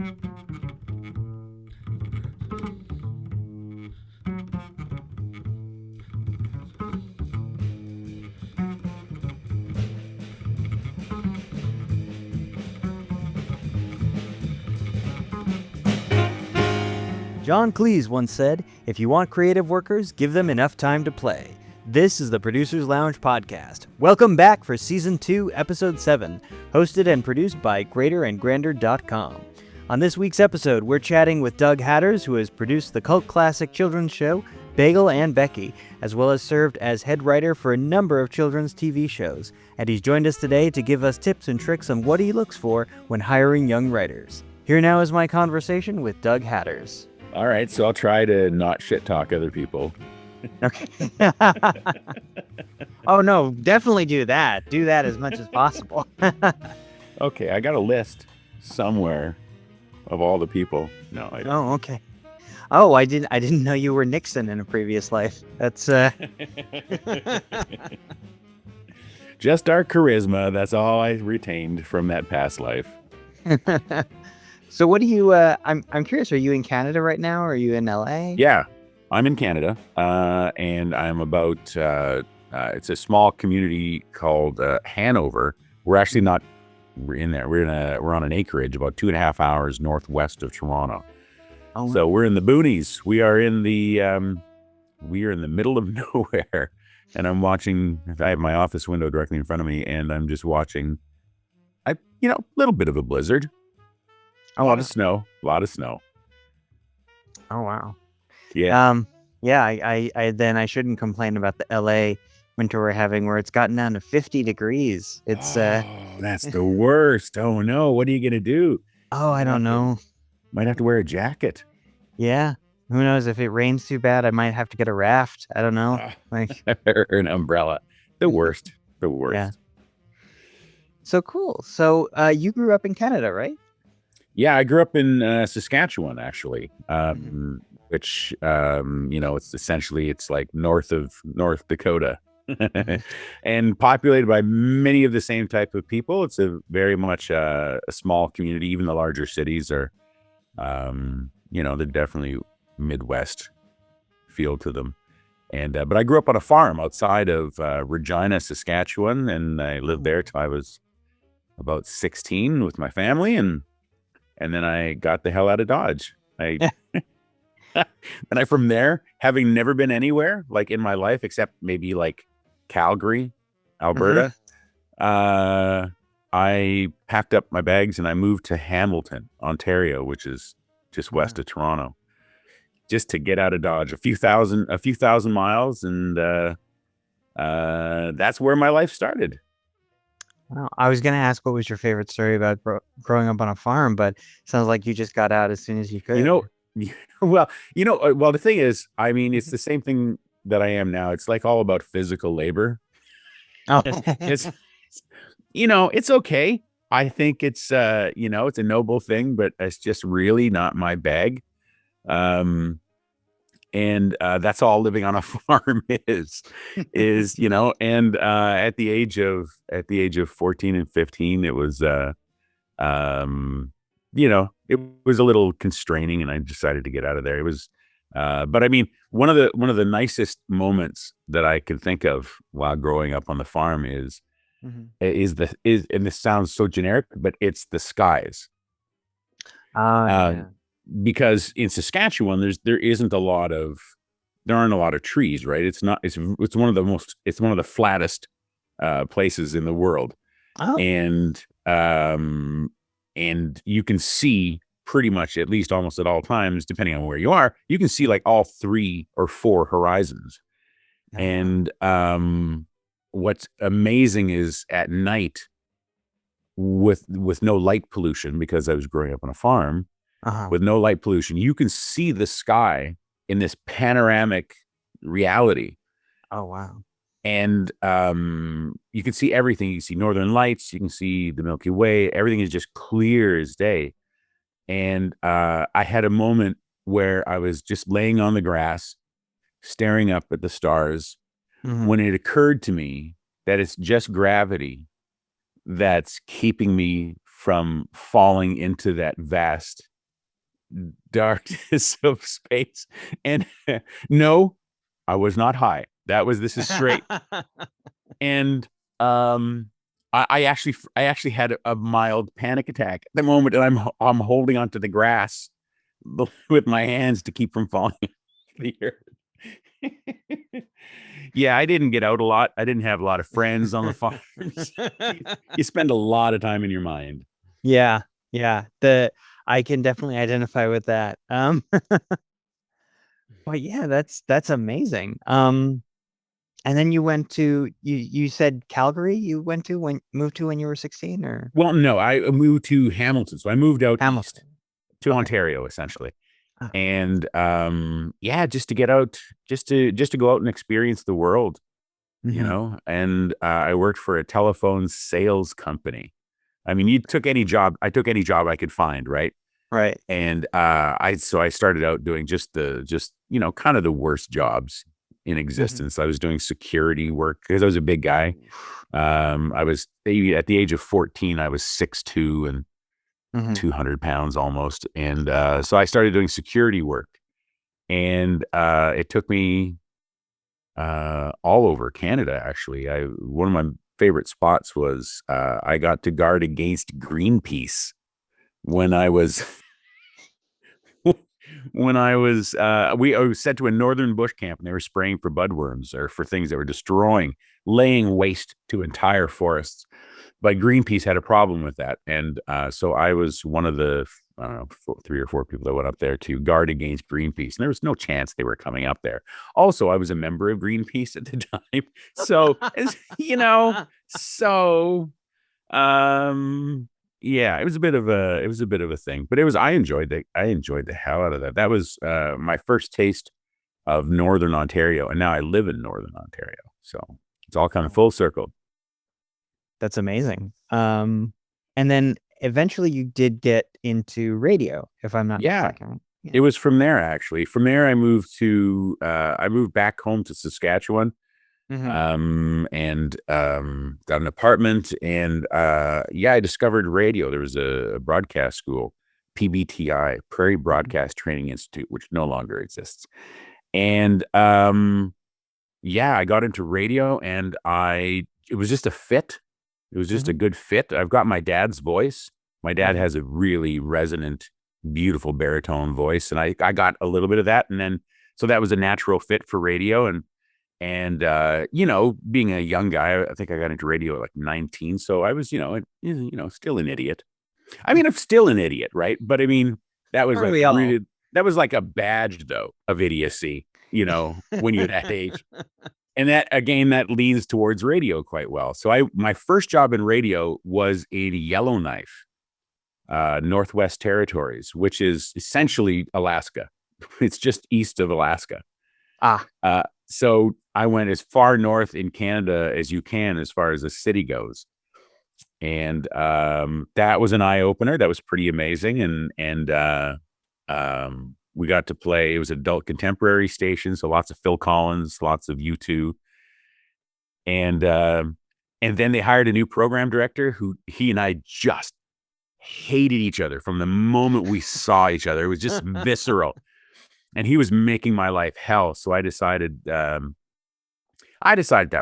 John Cleese once said, "If you want creative workers, give them enough time to play." This is the Producers Lounge podcast. Welcome back for Season 2, Episode 7, hosted and produced by greaterandgrander.com. On this week's episode, we're chatting with Doug Hatters, who has produced the cult classic children's show Bagel and Becky, as well as served as head writer for a number of children's TV shows. And he's joined us today to give us tips and tricks on what he looks for when hiring young writers. Here now is my conversation with Doug Hatters. All right, so I'll try to not shit talk other people. Okay. Oh, no, definitely do that. Do that as much as possible. Okay, I got a list somewhere of all the people. No, I don't. Oh, okay. Oh, I didn't know you were Nixon in a previous life. That's Just our charisma. That's all I retained from that past life. So what do you I'm curious, are you in Canada right now or are you in LA? Yeah, I'm in Canada, and I'm about, it's a small community called Hanover. We're actually not in there. We're on an acreage about 2.5 hours northwest of Toronto. Oh, So we're in the boonies. We are in the middle of nowhere, and I'm watching. I have my office window directly in front of me, and I'm just watching. A little bit of a blizzard. A lot of snow. Oh, wow. Yeah. Yeah, I shouldn't complain about the LA winter we're having where it's gotten down to 50 degrees. It's That's the worst. Oh no, what are you gonna do? I don't know. Might have to wear a jacket. Yeah. Who knows, if it rains too bad, I might have to get a raft. I don't know. Like, Or an umbrella. The worst. yeah. So cool. So you grew up in Canada, right? Yeah, I grew up in Saskatchewan, actually, which it's like north of North Dakota, and populated by many of the same type of people. It's a very much a small community. Even the larger cities are, they're definitely Midwest feel to them. And but I grew up on a farm outside of Regina, Saskatchewan, and I lived there till I was about 16 with my family, and then I got the hell out of Dodge. And from there, having never been anywhere like in my life except maybe like Calgary, Alberta, I packed up my bags and I moved to Hamilton, Ontario, which is just west of Toronto, just to get out of Dodge. A few thousand miles, and that's where my life started. Wow. I was going to ask what was your favorite story about growing up on a farm, but it sounds like you just got out as soon as you could. Well, the thing is, I mean, it's the same thing that I am now. It's like all about physical labor. Oh, It's it's okay. I think it's it's a noble thing, but it's just really not my bag. And that's all living on a farm is, and at the age of 14 and 15, it was it was a little constraining, and I decided to get out of there. It was but I mean, one of the nicest moments that I can think of while growing up on the farm is and this sounds so generic, but it's the skies. yeah. Because in Saskatchewan, there aren't a lot of trees, right? It's one of the flattest places in the world. Oh. And you can see pretty much, at least almost at all times, depending on where you are, you can see like all 3 or 4 horizons. And what's amazing is at night, with no light pollution, because I was growing up on a farm, with no light pollution, you can see the sky in this panoramic reality. Oh, wow. And you can see everything. You can see northern lights, you can see the Milky Way. Everything is just clear as day. And I had a moment where I was just laying on the grass, staring up at the stars, when it occurred to me that it's just gravity that's keeping me from falling into that vast darkness of space. And no, I was not high. This is straight. And I actually had a mild panic attack at the moment, and I'm holding onto the grass with my hands to keep from falling off the earth. Yeah, I didn't get out a lot. I didn't have a lot of friends on the farms. You spend a lot of time in your mind. Yeah, yeah. I can definitely identify with that. But yeah, that's amazing. And then you went to you said Calgary you went to when moved to when you were 16 or Well, no, I moved to Hamilton, so I moved out east Hamilton. to Okay. Ontario, essentially. Oh, And yeah, just to get out, just to go out and experience the world, mhm. And I worked for a telephone sales company. I mean, I took any job I could find, right? Right. And I started out doing kind of the worst jobs in Mhm. existence. I was doing security work because I was a big guy. I was at the age of 14, I was 6'2" and Mhm. 200 pounds almost. And so I started doing security work, and it took me all over Canada. Actually, one of my favorite spots was I got to guard against Greenpeace when I was I was sent to a northern bush camp, and they were spraying for budworms or for things that were laying waste to entire forests. But Greenpeace had a problem with that, and so I was one of the I don't know 3 or 4 people that went up there to guard against Greenpeace, and there was no chance they were coming up there. Also, I was a member of Greenpeace at the time, so so um yeah, it was a bit of a thing, but I enjoyed the hell out of that. That was my first taste of Northern Ontario, and now I live in Northern Ontario. So it's all kind of full circle. That's amazing. And then eventually you did get into radio, if I'm not Yeah, mistaken. Yeah. it was from there actually. From there I moved back home to Saskatchewan. Mhm. And got an apartment, and yeah, I discovered radio. There was a broadcast school, PBTI, Prairie Mhm. Broadcast Training Institute, which no longer exists. And yeah, I got into radio, and I it was just a fit. It was just a Mhm. good fit. I've got my dad's voice. My dad Mhm. has a really resonant, beautiful baritone voice, and I got a little bit of that, and then so that was a natural fit for radio. And being a young guy, I think I got into radio at like 19, so I was still an idiot. I mean, I'm still an idiot, right? But I mean, that was Aren't like we all? really that was like a badge though of idiocy, when you're that age. And that again, that leans towards radio quite well. So my first job in radio was in Yellowknife, Northwest Territories, which is essentially Alaska. It's just east of Alaska. Ah, So I went as far north in Canada as you can, as far as the city goes, and that was an eye opener. That was pretty amazing, and we got to play. It was adult contemporary station, so lots of Phil Collins, lots of U2, and and then they hired a new program director who he and I just hated each other from the moment we saw each other. It was just visceral, and he was making my life hell. So I decided that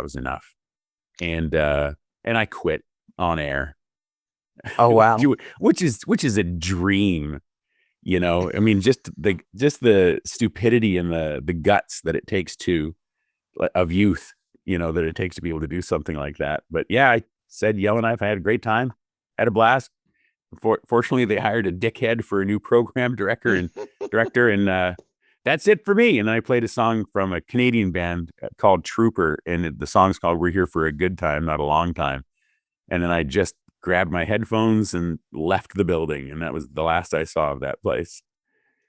was enough, and I quit on air, oh wow. which is a dream. I mean, just the stupidity and the guts that it takes to of youth, that it takes to be able to do something like that. But yeah, I said Yellowknife. I had a great time, had a blast. Fortunately, they hired a dickhead for a new program director, and that's it for me. And then I played a song from a Canadian band called Trooper, and the song's called "We're Here for a Good Time, Not a Long Time." And then I just grabbed my headphones and left the building, and that was the last I saw of that place.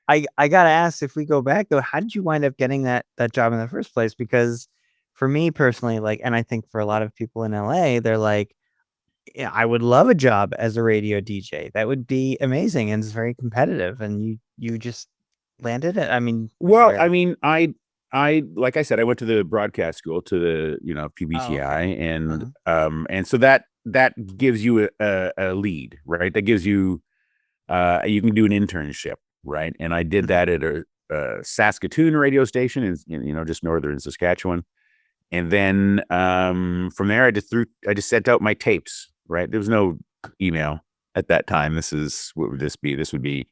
I gotta ask if we go back though, how did you wind up getting that job in the first place? Because for me personally, like, and I think for a lot of people in LA, they're like, yeah, I would love a job as a radio DJ. That would be amazing, and it's very competitive. And you just landed it. I mean, was Well, there? I mean, I like I said, I went to the broadcast school, to the Oh, PBTI, okay. and so that gives you a lead, right? That gives you you can do an internship. right? And I did that at a Saskatoon radio station in just northern Saskatchewan. And then from there, I just sent out my tapes, right? There was no email at that time. What would this be? This would be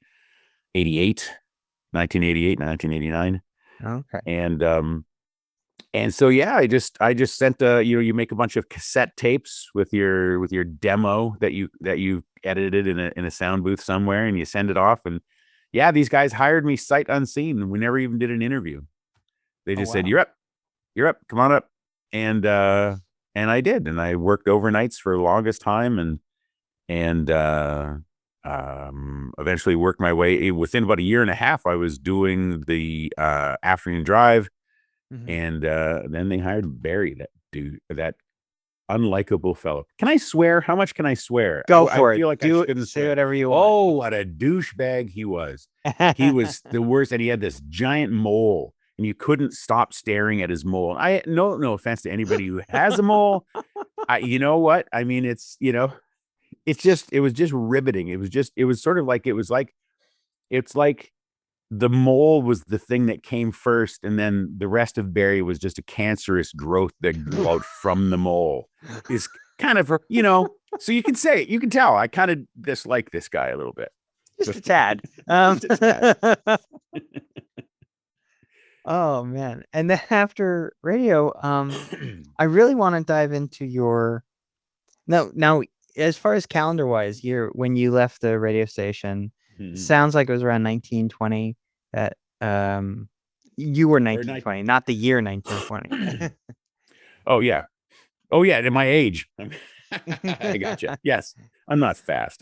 1988, 1989. Okay. And so, yeah, I just sent you make a bunch of cassette tapes with your demo that you edited in a sound booth somewhere, and you send it off. And yeah, these guys hired me sight unseen. We never even did an interview. They just said, wow. you're up, come on up. And I did, and I worked overnights for the longest time, and eventually worked my way. Within about a year and a half, I was doing the afternoon drive. And then they hired Barry, that dude, that unlikable fellow. Can I swear? How much can I swear? Go for I feel like I shouldn't say swear. whatever you want. Oh, what a douchebag he was. He was the worst, and he had this giant mole, and you couldn't stop staring at his mole. No offense to anybody who has a mole. You know what? I mean, it was just riveting. It was sort of like, it's like the mole was the thing that came first, and then the rest of Barry was just a cancerous growth that grew out from the mole. Is kind of, so you can tell I kind of dislike this guy a little bit. Just a tad. Oh man. And then after radio, I really want to dive into your now as far as calendar wise, when you left the radio station, sounds like it was around 1920 that you were 1920, not the year 1920. Oh yeah. At my age. I gotcha. Yes. I'm not fast.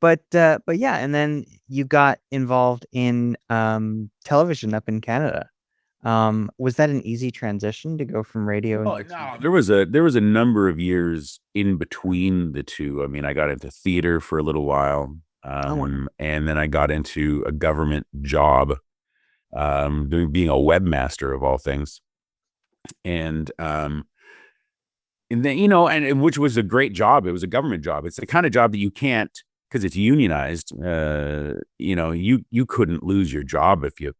But yeah, and then you got involved in television up in Canada. Was that an easy transition to go from radio? Oh, no, there was a number of years in between the two. I mean, I got into theater for a little while, and then I got into a government job, being a webmaster of all things, and then and which was a great job. It was a government job. It's the kind of job that you can't, because it's unionized. You couldn't lose your job if you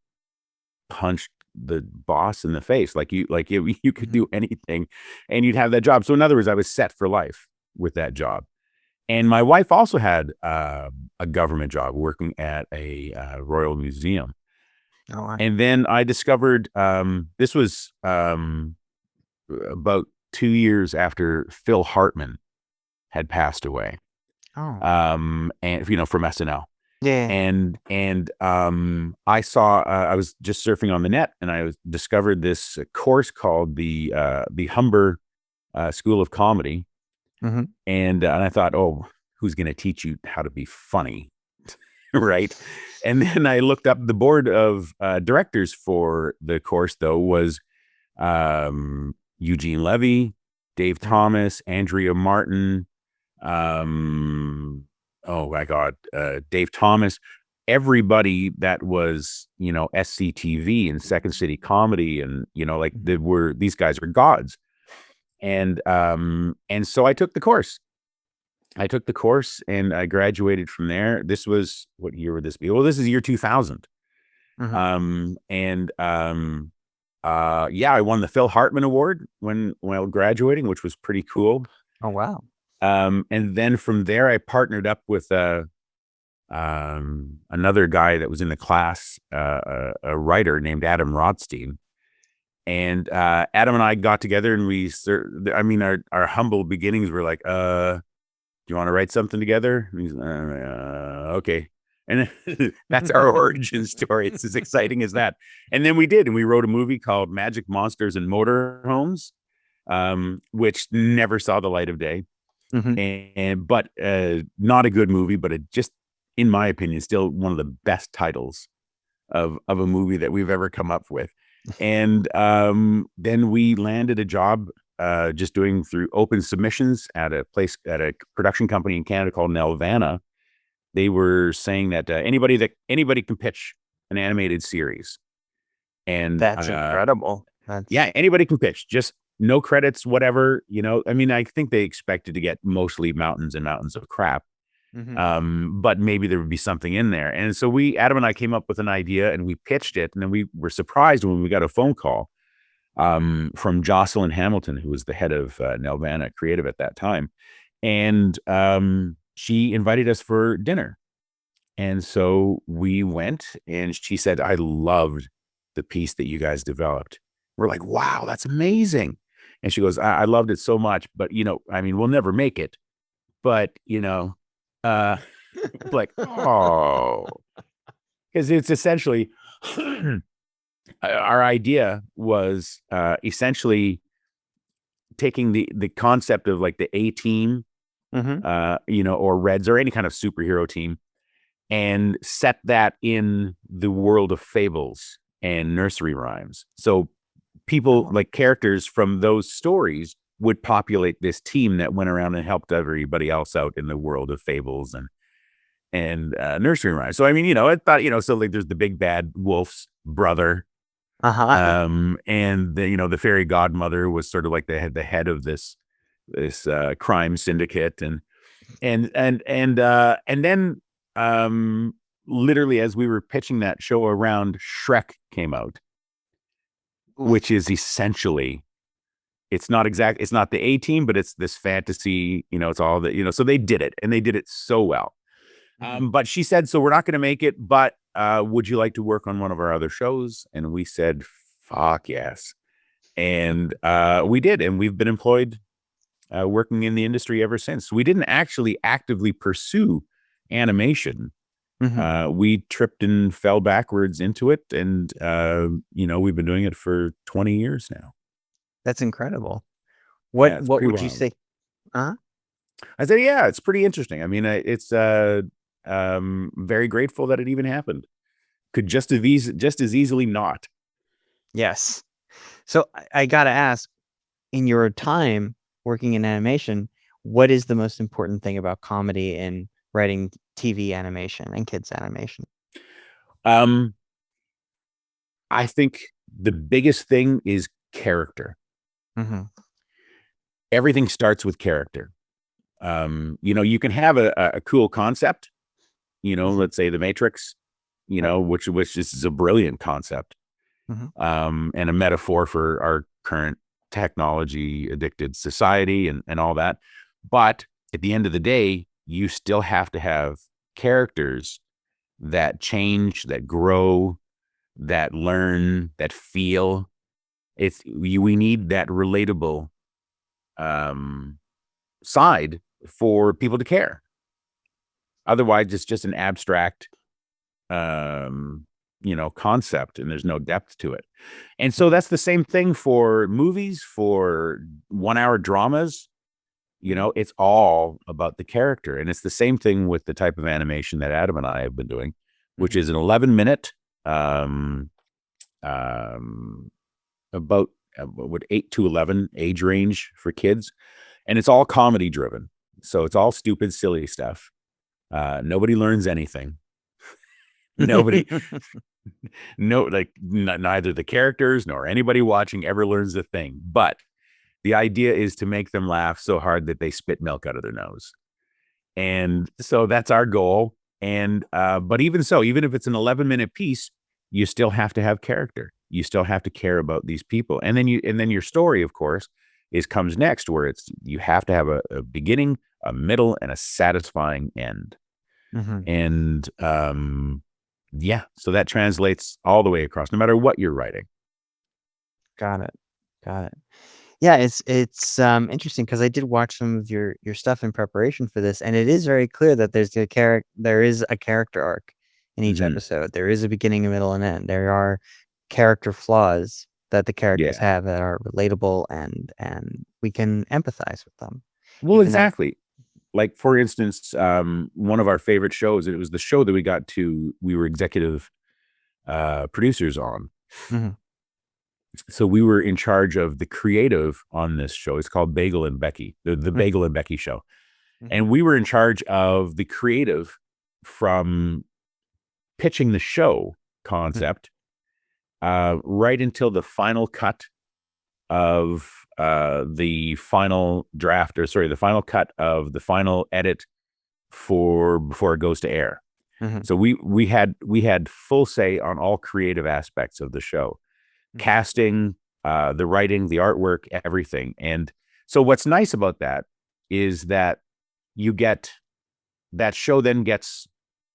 punched the boss in the face. You could do anything and you'd have that job. So in other words, I was set for life with that job. And my wife also had a government job working at a royal museum. And then I discovered this was about 2 years after Phil Hartman had passed away. And from SNL. Yeah. And I saw, I was just surfing on the net, and I discovered this course called the Humber School of Comedy. And I thought, oh, who's going to teach you how to be funny? Right. And then I looked up the board of directors for the course, though, was Eugene Levy, Dave Thomas, Andrea Martin, oh my God, Dave Thomas, everybody that was, SCTV and Second City Comedy, and these guys were gods. And so I took the course. And I graduated from there. This was, what year would this be? Well, this is year 2000. I won the Phil Hartman Award while graduating, which was pretty cool. Oh wow. And then from there, I partnered up with another guy that was in the class, a writer named Adam Rothstein. And Adam and I got together, and our humble beginnings were like, do you want to write something together? And he's, okay. And that's our origin story. It's as exciting as that. And then we did, and we wrote a movie called Magic Monsters and Motorhomes, which never saw the light of day. But not a good movie, but it just, in my opinion, still one of the best titles of a movie that we've ever come up with. And then we landed a job just doing through open submissions at a production company in Canada called Nelvana. They were saying that anybody can pitch an animated series. And that's incredible. Yeah, anybody can pitch, just no credits, whatever, I think they expected to get mostly mountains and mountains of crap. But maybe there would be something in there. And so Adam and I came up with an idea and we pitched it. And then we were surprised when we got a phone call from Jocelyn Hamilton, who was the head of Nelvana Creative at that time. And she invited us for dinner. And so we went and she said, I loved the piece that you guys developed. We're like, wow, that's amazing. And she goes, I loved it so much, but I mean, we'll never make it. But, like, oh, because it's essentially our idea was essentially taking the concept of like the A-Team, or Reds or any kind of superhero team, and set that in the world of fables and nursery rhymes. So people, like characters from those stories, would populate this team that went around and helped everybody else out in the world of fables and nursery rhymes. So I mean, I thought, so like there's the big bad wolf's brother, and the fairy godmother was sort of like the head of this crime syndicate, and then literally as we were pitching that show around, Shrek came out, which is essentially, it's not the A-Team, but it's this fantasy, it's all that, so they did it and they did it so well. But she said, so we're not going to make it, but would you like to work on one of our other shows? And we said, fuck yes. And we did. And we've been employed working in the industry ever since. We didn't actually actively pursue animation. We tripped and fell backwards into it. And, we've been doing it for 20 years now. That's incredible. What would you say? I said, yeah, it's pretty interesting. I mean, it's very grateful that it even happened. Could just as easily not. Yes. So I got to ask, in your time working in animation, what is the most important thing about comedy in writing TV animation and kids animation? I think the biggest thing is character. Everything starts with character. You can have a cool concept, let's say The Matrix, which is a brilliant concept, and a metaphor for our current technology addicted society and all that. But at the end of the day, you still have to have characters that change, that grow, that learn, that feel. We need that relatable side for people to care. Otherwise, it's just an abstract, concept, and there's no depth to it. And so that's the same thing for movies, for 1 hour dramas. It's all about the character. And it's the same thing with the type of animation that Adam and I have been doing, which is an 11-minute, about 8 to 11 age range for kids. And it's all comedy driven. So it's all stupid, silly stuff. Nobody learns anything. Nobody, neither the characters nor anybody watching ever learns a thing. But the idea is to make them laugh so hard that they spit milk out of their nose. And so that's our goal. And, but even so, even if it's an 11-minute piece, you still have to have character. You still have to care about these people. And then your story, of course, comes next, where you have to have a beginning, a middle, and a satisfying end. And, so that translates all the way across, no matter what you're writing. Got it. Yeah, it's interesting because I did watch some of your stuff in preparation for this, and it is very clear that there is a character arc in each episode. There is a beginning, a middle, and end. There are character flaws that the characters have that are relatable, and we can empathize with them. Well, exactly. Like, for instance, one of our favorite shows, it was the show that we were executive producers on. So we were in charge of the creative on this show. It's called Bagel and Becky, the Bagel and Becky show. And we were in charge of the creative from pitching the show concept right until the final cut of the final draft, the final cut of the final edit before it goes to air. Mm-hmm. So we had full say on all creative aspects of the show, casting, the writing, the artwork, everything. And so what's nice about that is that you get that show then gets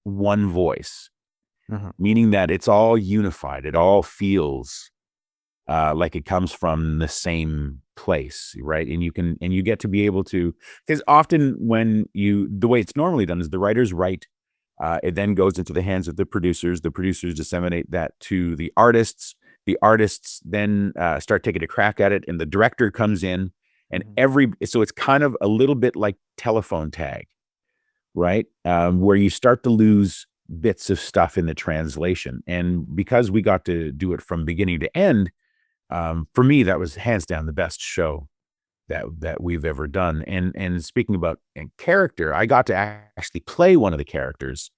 one voice, meaning that it's all unified. It all feels like it comes from the same place, right? And you get to be able to, because often the way it's normally done is the writers write, it then goes into the hands of the producers disseminate that to the artists then start taking a crack at it, and the director comes in, and so it's kind of a little bit like telephone tag, right? Where you start to lose bits of stuff in the translation. And because we got to do it from beginning to end, for me, that was hands down the best show that we've ever done. And speaking about character, I got to actually play one of the characters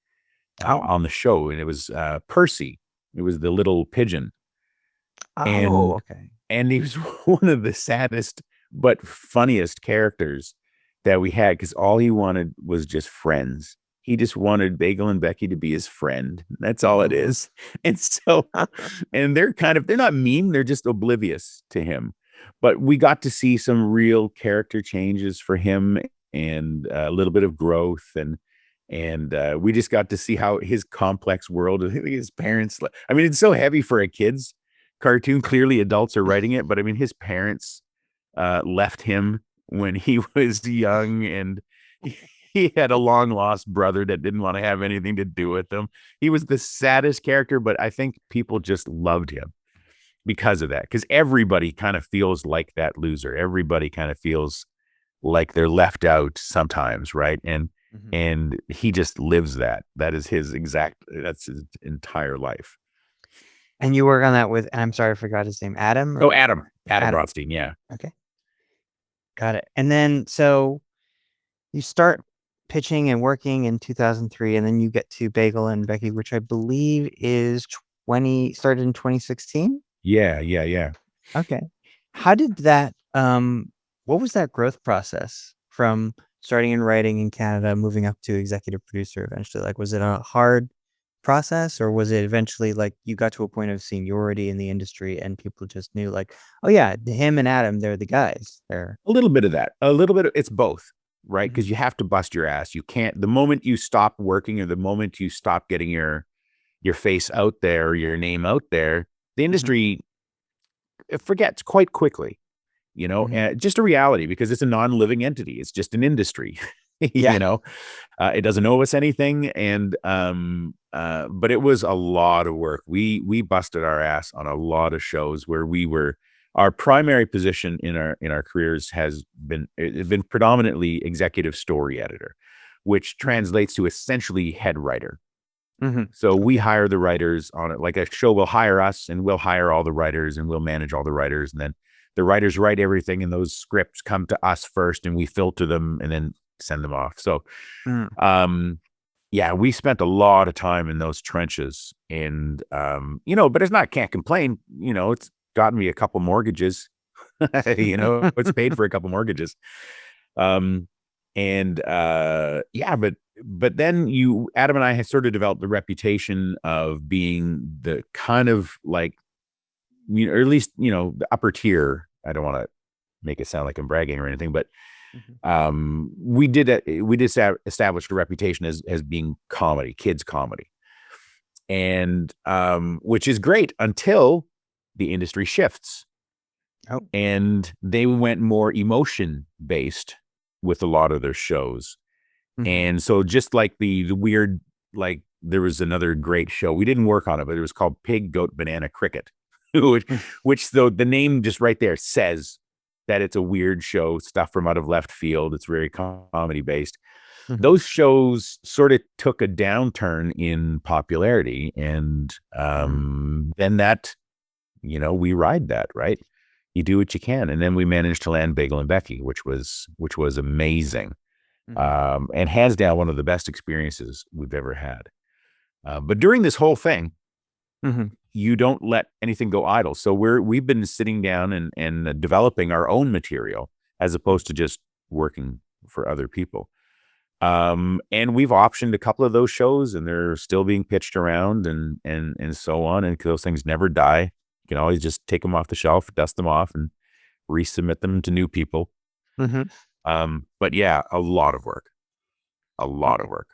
on the show, and it was Percy. It was the little pigeon. And he was one of the saddest but funniest characters that we had, because all he wanted was just friends. He just wanted Bagel and Becky to be his friend. That's all it is. And so, and they're not mean. They're just oblivious to him. But we got to see some real character changes for him, and a little bit of growth. And we just got to see how his complex world, his parents, I mean, it's so heavy for a kid's cartoon. Clearly adults are writing it, but I mean, his parents left him when he was young, and he had a long lost brother that didn't want to have anything to do with him. He was the saddest character, but I think people just loved him because of that, because everybody kind of feels like that loser. Everybody kind of feels like they're left out sometimes, right? And he just lives that. That's his entire life. And you work on that with, and I'm sorry, I forgot his name, Adam? Adam Rothstein, yeah. Okay. Got it. And then, so you start pitching and working in 2003, and then you get to Bagel and Becky, which I believe is started in 2016? Yeah. Okay. How did that, what was that growth process from starting in writing in Canada, moving up to executive producer eventually? Like, was it a hard process, or was it eventually like you got to a point of seniority in the industry and people just knew, like, oh yeah, him and Adam, they're the guys? They're a little bit of that, it's both, right? Because you have to bust your ass. You can't, the moment you stop working, or the moment you stop getting your face out there, or your name out there, the industry forgets quite quickly, just a reality, because it's a non-living entity. It's just an industry. It doesn't owe us anything. And but it was a lot of work. We busted our ass on a lot of shows where our primary position in our careers has been predominantly executive story editor, which translates to essentially head writer. So we hire the writers on it. Like, a show will hire us, and we'll hire all the writers, and we'll manage all the writers, and then the writers write everything, and those scripts come to us first, and we filter them and then send them off. So yeah, we spent a lot of time in those trenches, and but can't complain. It's gotten me a couple mortgages. It's paid for a couple mortgages. But then Adam and I had sort of developed the reputation of being the kind of like, or at least, the upper tier. I don't want to make it sound like I'm bragging or anything, but we did establish a reputation as being kids comedy. And which is great until the industry shifts. And they went more emotion based with a lot of their shows. And so, just like the weird, like, there was another great show, we didn't work on it, but it was called Pig, Goat, Banana, Cricket, which though the name just right there says that it's a weird show, stuff from out of left field. It's very comedy based. Those shows sort of took a downturn in popularity, and then that, we ride that, right? You do what you can, and then we managed to land Bagel and Becky, which was amazing. And hands down one of the best experiences we've ever had. But during this whole thing, you don't let anything go idle. So we've been sitting down and developing our own material, as opposed to just working for other people. And we've optioned a couple of those shows, and they're still being pitched around, and so on. And those things never die. You can always just take them off the shelf, dust them off, and resubmit them to new people. Mm-hmm. But yeah, a lot of work, a lot Okay. of work.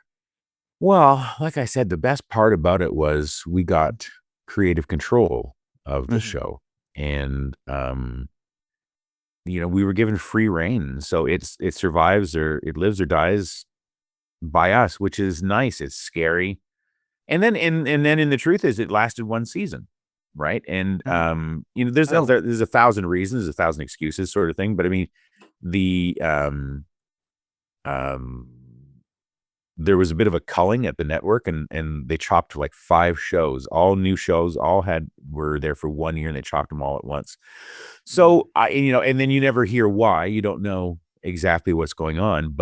Well, like I said, the best part about it was we got creative control of the Mm-hmm. show, and we were given free reign, so it survives or it lives or dies by us, which is nice. It's scary, and then the truth is, it lasted one season, right? And Mm-hmm. there's Oh. there's a thousand reasons, a thousand excuses, sort of thing. But I mean, the um there was a bit of a culling at the network, and they chopped like 5 shows, all new shows, all were there for 1 year, and they chopped them all at once. Mm. So and then you never hear why. You don't know exactly what's going on,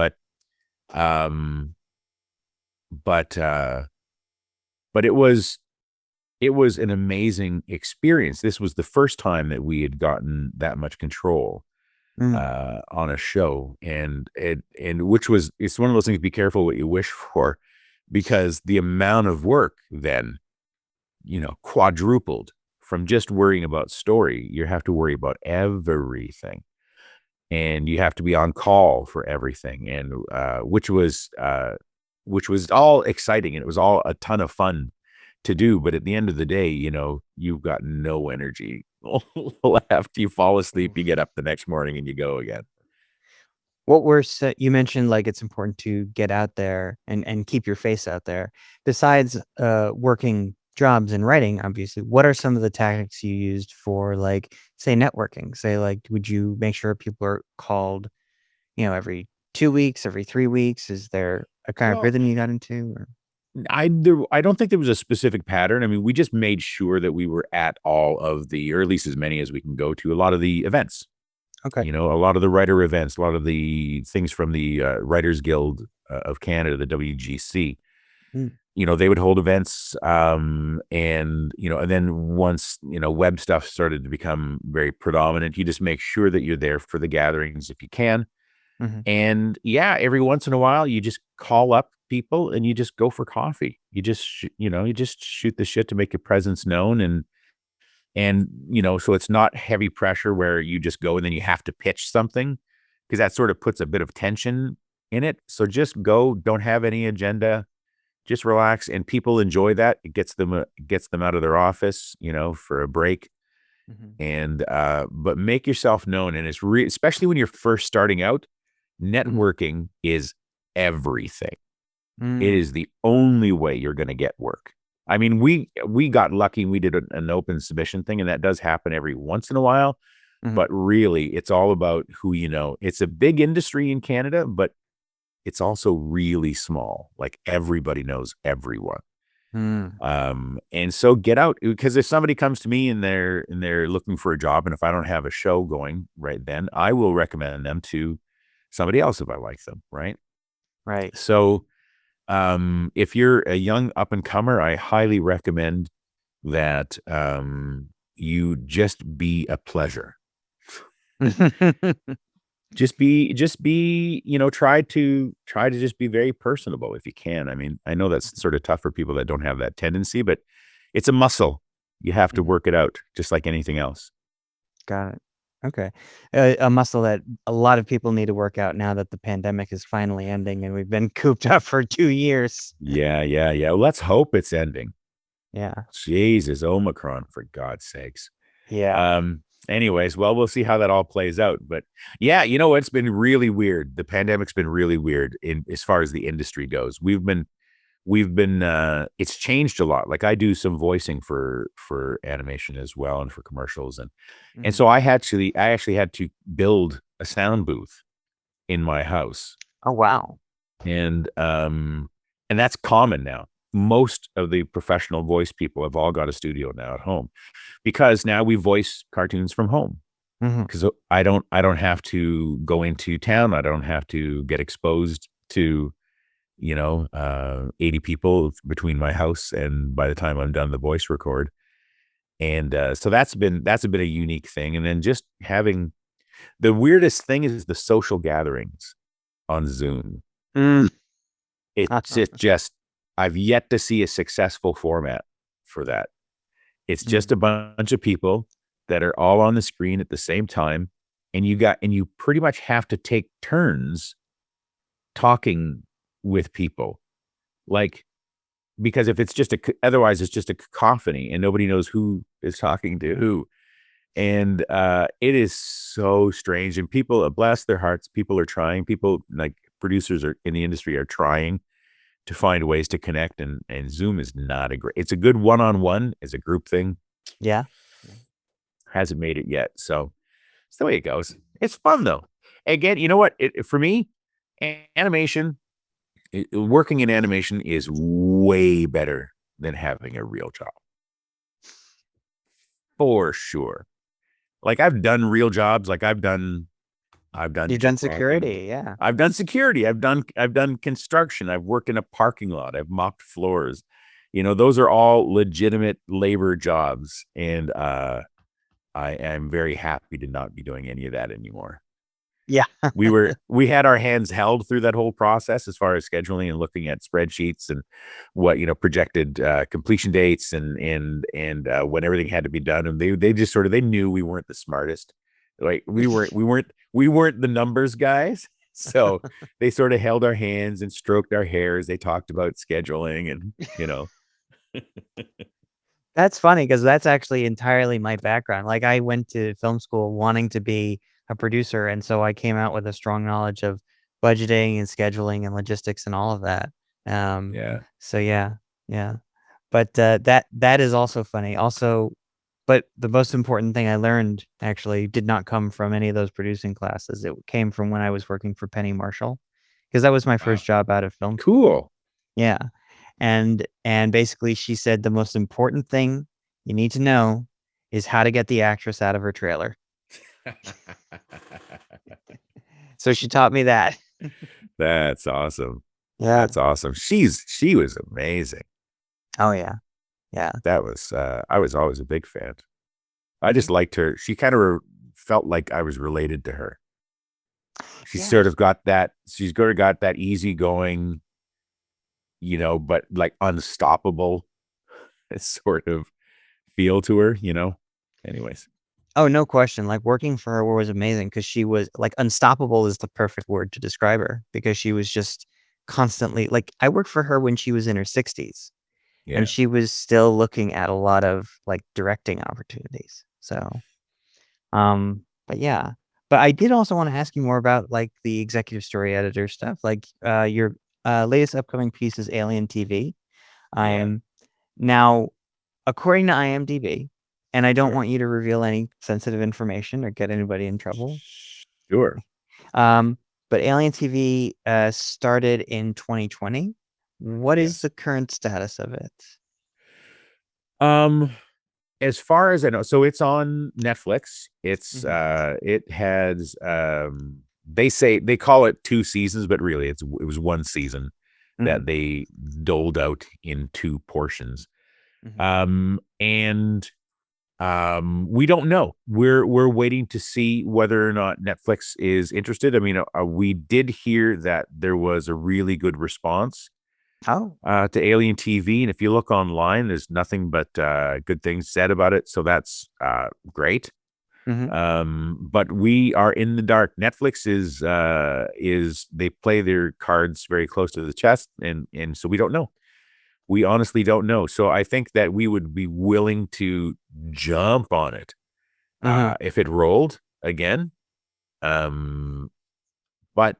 um, but uh, but it was an amazing experience. This was the first time that we had gotten that much control Mm. on a show, and which was, it's one of those things. Be careful what you wish for, because the amount of work then quadrupled from just worrying about story. You have to worry about everything, and you have to be on call for everything, and which was all exciting, and it was all a ton of fun to do. But at the end of the day, you've got no energy left. You fall asleep, you get up the next morning, and you go again. What were you mentioned like it's important to get out there and keep your face out there. Besides working jobs and writing, obviously, what are some of the tactics you used for like say networking? Say like would you make sure people are called, every 2 weeks, every 3 weeks? Is there a kind of Well, rhythm you got into or I don't think there was a specific pattern. I mean, we just made sure that we were at all of the, or at least as many as we can go to, a lot of the events. okay. A lot of the writer events, a lot of the things from the Writers Guild of Canada, the WGC. Mm. They would hold events, and then once web stuff started to become very predominant, you just make sure that you're there for the gatherings if you can. Mhm. And yeah, every once in a while, you just call up people and you just go for coffee. You just shoot the shit to make your presence known, and so it's not heavy pressure where you just go and then you have to pitch something, because that sort of puts a bit of tension in it. So just go, don't have any agenda, just relax, and people enjoy that. It gets them out of their office, for a break. Mhm. And but make yourself known, and especially when you're first starting out, Mhm. networking is everything. It Mm. is the only way you're going to get work. I mean, we got lucky. We did an open submission thing, and that does happen every once in a while. Mhm. But really, it's all about who you know. It's a big industry in Canada, but it's also really small. Like, everybody knows everyone. Mm. And so get out, because if somebody comes to me and they're looking for a job, and if I don't have a show going right then, I will recommend them to somebody else if I like them, right? Right. So if you're a young up and comer, I highly recommend that you just be a pleasure. Just be, try to just be very personable if you can. I mean, I know that's sort of tough for people that don't have that tendency, but it's a muscle. You have to Mhm. work it out just like anything else. Got it. Okay. A muscle that a lot of people need to work out now that the pandemic is finally ending and we've been cooped up for 2 years. Yeah, yeah, yeah. Well, let's hope it's ending. Yeah. Jesus, Omicron, for God's sakes. Yeah. Anyways, well, we'll see how that all plays out. But yeah, it's been really weird. The pandemic's been really weird in as far as the industry goes. We've been it's changed a lot. Like, I do some voicing for animation as well, and for commercials, and Mhm. so I actually had to build a sound booth in my house. Oh, wow. And that's common now. Most of the professional voice people have all got a studio now at home, because now we voice cartoons from home, Mhm. because I don't have to go into town. I don't have to get exposed to 80 people between my house and by the time I'm done the voice record. And so that's been a unique thing. And then just having, the weirdest thing is the social gatherings on Zoom. Mm. Just I've yet to see a successful format for that. It's just a bunch of people that are all on the screen at the same time, and you pretty much have to take turns talking with people. Like, because if it's just otherwise it's just a cacophony and nobody knows who is talking to who. And it is so strange. And people, bless their hearts, people are trying. People like producers are in the industry are trying to find ways to connect. And Zoom is not a great. It's a good one-on-one as a group thing. Yeah. Hasn't made it yet, so it's the way it goes. It's fun though. Again, you know what? For me, animation, working in animation is way better than having a real job, for sure. Like I've done real jobs. Like I've done You've done security, yeah. I've done security. I've done construction. I've worked in a parking lot. I've mopped floors. You know, those are all legitimate labor jobs, and I am very happy to not be doing any of that anymore. Yeah. We had our hands held through that whole process as far as scheduling and looking at spreadsheets and what, projected completion dates and when everything had to be done. And they just sort of, they knew we weren't the smartest. Like we weren't the numbers guys. So they sort of held our hands and stroked our hairs. They talked about scheduling and, That's funny because that's actually entirely my background. Like I went to film school wanting to be a producer, and so I came out with a strong knowledge of budgeting and scheduling and logistics and all of that. Yeah. So yeah. But that is also funny. Also, but the most important thing I learned actually did not come from any of those producing classes. It came from when I was working for Penny Marshall, because that was my first job out of film school. Cool. Yeah. And basically she said the most important thing you need to know is how to get the actress out of her trailer. So she taught me that. That's awesome. Yeah. That's awesome. She was amazing. Oh yeah. Yeah. That was I was always a big fan. I just liked her. She kind of felt like I was related to her. She's Yeah. sort of got that. She's sort of got that easygoing, but like unstoppable sort of feel to her. Anyways. Oh, no question. Like working for her was amazing because she was like unstoppable is the perfect word to describe her, because she was just constantly like, I worked for her when she was in her 60s. Yeah. And she was still looking at a lot of like directing opportunities. So, but yeah. But I did also want to ask you more about like the executive story editor stuff. Like your latest upcoming piece is Alien TV. I am now, according to IMDb, and I don't want you to reveal any sensitive information or get anybody in trouble. Sure. But Alien TV started in 2020. What is the current status of it? As far as I know, so it's on Netflix. It's it has they call it 2 seasons, but really it was 1 season that they doled out in 2 portions. And we don't know. We're waiting to see whether or not Netflix is interested. I mean, we did hear that there was a really good response to Alien TV, and if you look online, there's nothing but good things said about it. So that's great. But we are in the dark. Netflix is they play their cards very close to the chest, and so we don't know. We honestly don't know. So I think that we would be willing to jump on it if it rolled again. But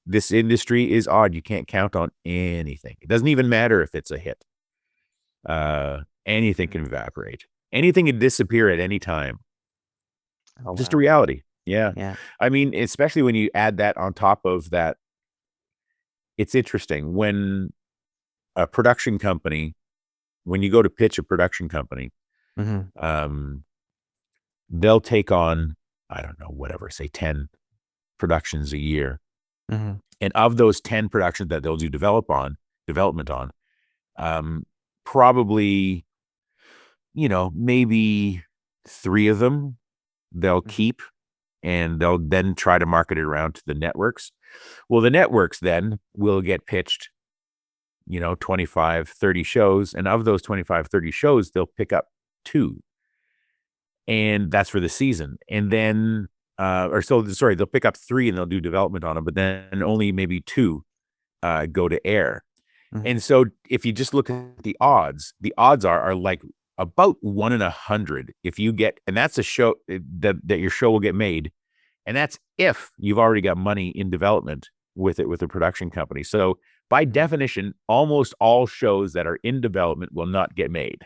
this industry is odd. You can't count on anything. It doesn't even matter if it's a hit. Anything can evaporate. Anything can disappear at any time. Just a reality. Yeah. I mean, especially when you add that on top of that, it's interesting when a production company, when you go to pitch a production company, they'll take on, I don't know, whatever, say 10 productions a year. And of those 10 productions that they'll do development on, probably, maybe 3 of them they'll keep, and they'll then try to market it around to the networks. Well, the networks then will get pitched, 25, 30 shows. And of those 25, 30 shows, they'll pick up 2. And that's for the season. And then, they'll pick up 3 and they'll do development on them, but then only maybe 2 go to air. Mhm. And so if you just look at the odds are like about 1 in 100 if you get, and that's a show that your show will get made. And that's if you've already got money in development with a production company. So by definition, almost all shows that are in development will not get made.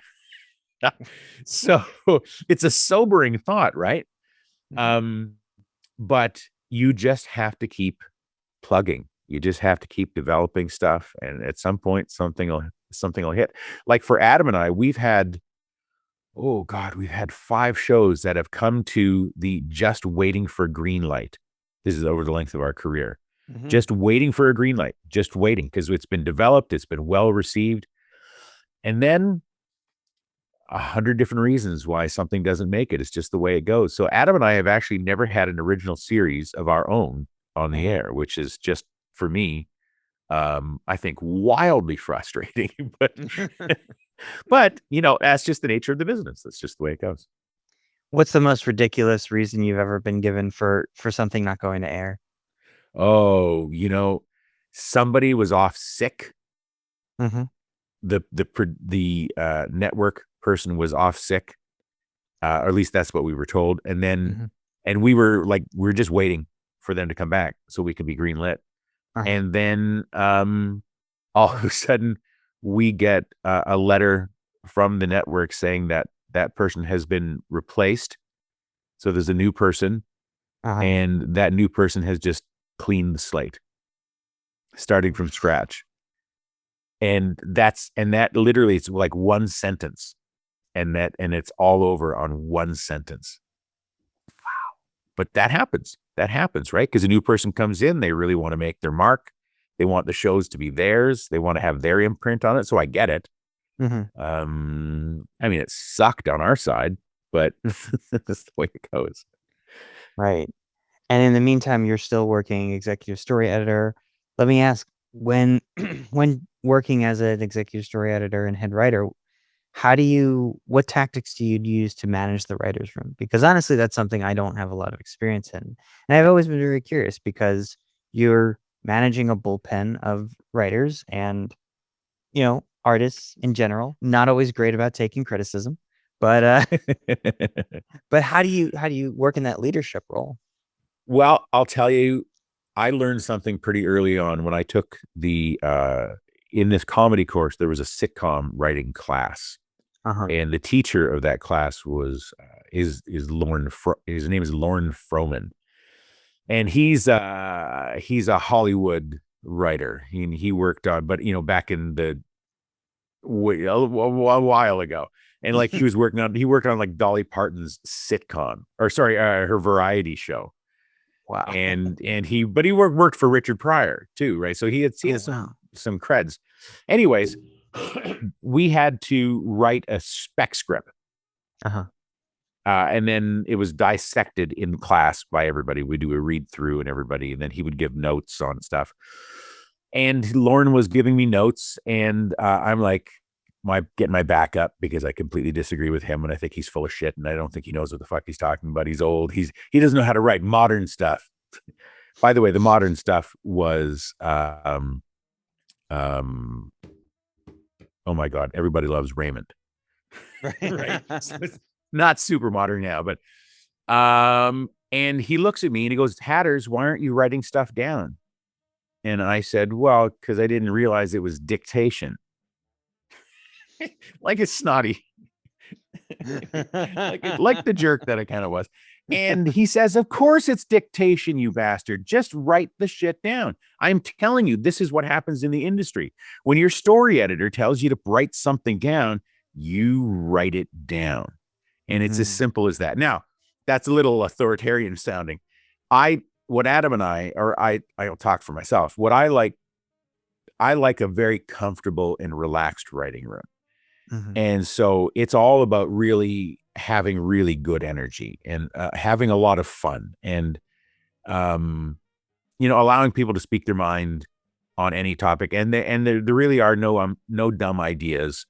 So it's a sobering thought, right? But you just have to keep plugging. You just have to keep developing stuff, and at some point, something will hit. Like for Adam and I, we've had 5 shows that have come to the just waiting for green light. This is over the length of our career. Just waiting for a green light, just waiting, because it's been developed, it's been well received, and then 100 different reasons why something doesn't make it. It's just the way it goes. So Adam and I have actually never had an original series of our own on the air, which is just, for me, I think wildly frustrating. But that's just the nature of the business. That's just the way it goes. What's the most ridiculous reason you've ever been given for something not going to air? Oh, somebody was off sick. The network person was off sick, or at least that's what we were told. And then, and we were just waiting for them to come back so we could be greenlit. And then, all of a sudden, we get a letter from the network saying that that person has been replaced. So there's a new person, and that new person has just cleaned the slate, starting from scratch. And that literally, it's like one sentence, and it's all over on one sentence. Wow. But that happens, right? Because a new person comes in, they really want to make their mark. They want the shows to be theirs. They want to have their imprint on it. So I get it. I mean, it sucked on our side, but that's the way it goes. Right. And in the meantime, you're still working executive story editor. Let me ask, when working as an executive story editor and head writer, what tactics do you use to manage the writer's room? Because honestly, that's something I don't have a lot of experience in. And I've always been very curious because you're managing a bullpen of writers and, artists in general, not always great about taking criticism, but but how do you work in that leadership role? Well, I'll tell you, I learned something pretty early on when I took in this comedy course, there was a sitcom writing class. And the teacher of that class was is Lauren. His name is Lauren Froman, and he's a Hollywood writer. He worked on, but back in a while ago, and like he worked on like Dolly Parton's sitcom, or sorry, her variety show. Wow. And he worked for Richard Pryor too, right? So he has some creds. Anyways, we had to write a spec script. And then it was dissected in class by everybody. We do a read through and everybody, and then he would give notes on stuff. And Lauren was giving me notes, and I'm like, getting my back up because I completely disagree with him, and I think he's full of shit, and I don't think he knows what the fuck he's talking about. He's old. He doesn't know how to write modern stuff. By the way, the modern stuff was oh my God, everybody loves Raymond. Right? So it's not super modern now, but and he looks at me and he goes, "Hatters, why aren't you writing stuff down?" And I said, "Well, because I didn't realize it was dictation." Like it's snotty. like the jerk that I kind of was. And he says, "Of course it's dictation, you bastard. Just write the shit down. I'm telling you, this is what happens in the industry. When your story editor tells you to write something down, you write it down." And it's as simple as that. Now, that's a little authoritarian sounding. What Adam and I'll talk for myself. What I like a very comfortable and relaxed writing room. And so it's all about really having really good energy and having a lot of fun. And, allowing people to speak their mind on any topic. And there really are no dumb ideas,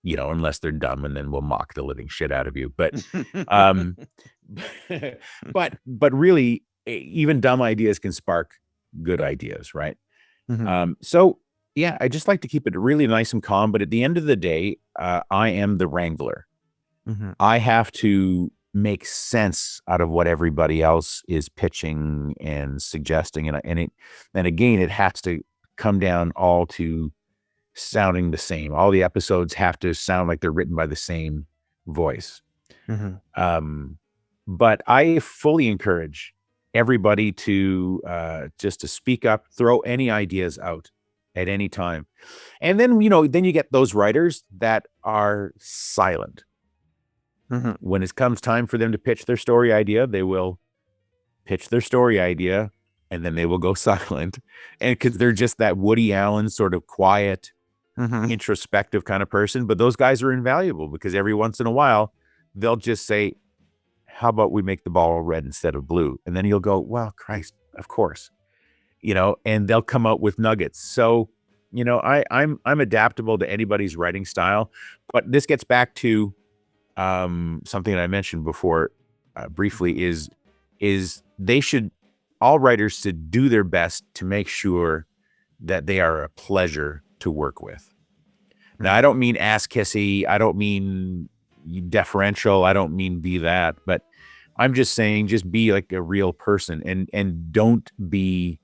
unless they're dumb, and then we'll mock the living shit out of you. But, but really, even dumb ideas can spark good ideas, right? So yeah, I just like to keep it really nice and calm. But at the end of the day, I am the wrangler. I have to make sense out of what everybody else is pitching and suggesting, and again, it has to come down all to sounding the same. All the episodes have to sound like they're written by the same voice. But I fully encourage everybody to just to speak up, throw any ideas out at any time. And then, then you get those writers that are silent. When it comes time for them to pitch their story idea, they will pitch their story idea, and then they will go silent. And because they're just that Woody Allen sort of quiet, introspective kind of person. But those guys are invaluable, because every once in a while, they'll just say, how about we make the ball red instead of blue? And then you'll go, well, Christ, of course, and they'll come out with nuggets. So, I'm adaptable to anybody's writing style. But this gets back to something that I mentioned before briefly is all writers should do their best to make sure that they are a pleasure to work with. Now, I don't mean ass kissy. I don't mean deferential. I don't mean be that, but I'm just saying, just be like a real person, and don't be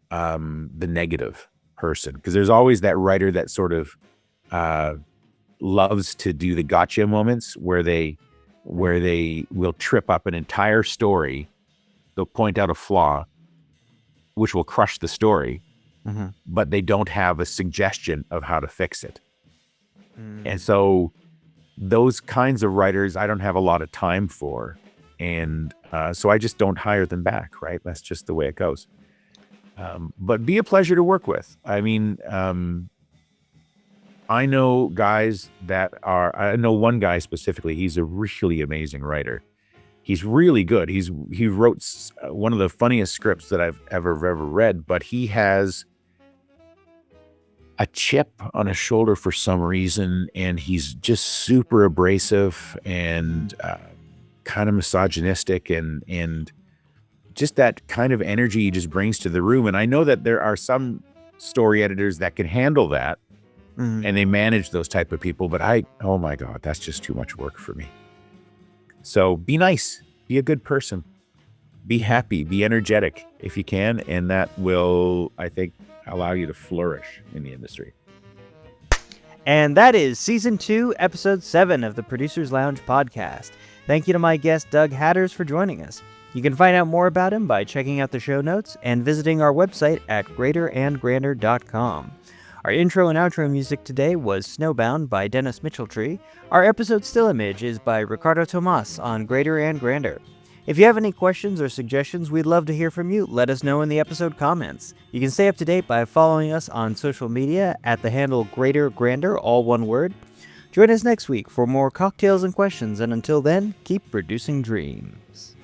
the negative person, because there's always that writer that sort of loves to do the gotcha moments where they will trip up an entire story. They'll point out a flaw, which will crush the story, but they don't have a suggestion of how to fix it. And so those kinds of writers, I don't have a lot of time for. And so I just don't hire them back, right? That's just the way it goes. But be a pleasure to work with. I mean, I know guys I know one guy specifically. He's a really amazing writer. He's really good. He wrote one of the funniest scripts that I've ever read, but he has a chip on his shoulder for some reason, and he's just super abrasive and kind of misogynistic, and just that kind of energy he just brings to the room. And I know that there are some story editors that can handle that, and they manage those type of people, but oh my God, that's just too much work for me. So be nice, be a good person, be happy, be energetic if you can, and that will, I think, allow you to flourish in the industry. And that is Season 2, Episode 7 of the Producers Lounge podcast. Thank you to my guest, Doug Hatters, for joining us. You can find out more about him by checking out the show notes and visiting our website at greaterandgrander.com. Our intro and outro music today was Snowbound by Dennis Mitcheltree. Our episode still image is by Ricardo Tomas on Greater and Grander. If you have any questions or suggestions, we'd love to hear from you. Let us know in the episode comments. You can stay up to date by following us on social media at the handle Greater Grander, all one word. Join us next week for more cocktails and questions, and until then, keep producing dreams.